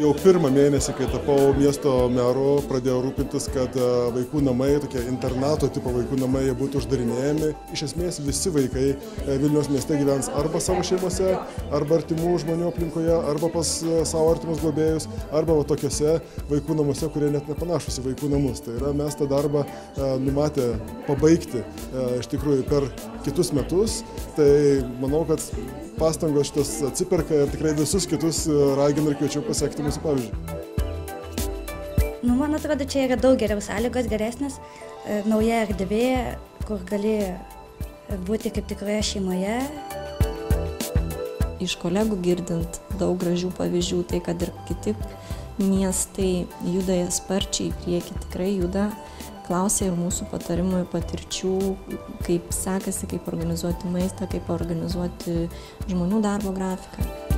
Jau pirmą mėnesį, kai tapau miesto meru, pradėjau rūpintis, kad vaikų namai, tokie internato tipo vaikų namai, jie būtų uždarinėjami. Iš esmės visi vaikai Vilniaus mieste gyvens arba savo šeimose, arba artimų žmonių aplinkoje, arba pas savo artimus globėjus, arba tokiuose vaikų namuose, kurie net nepanašus į vaikų namus. Tai yra, mes tą darbą numatę pabaigti iš tikrųjų per kitus metus. Tai manau, kad pastangos šitas atsiperka ir tikrai visus kitus raginu ir kviečiu pasekti mūsų pavyzdžių. Man atrodo, čia yra daug geriau sąlygos, geresnės, nauja erdvė, kur gali būti kaip tikroje šeimoje. Iš kolegų girdint daug gražių pavyzdžių, tai kad ir kiti miestai juda sparčiai į priekį, tikrai juda. Klausia ir mūsų patarimų ir patirčių, kaip sekasi, kaip organizuoti maistą, kaip organizuoti žmonių darbo grafiką.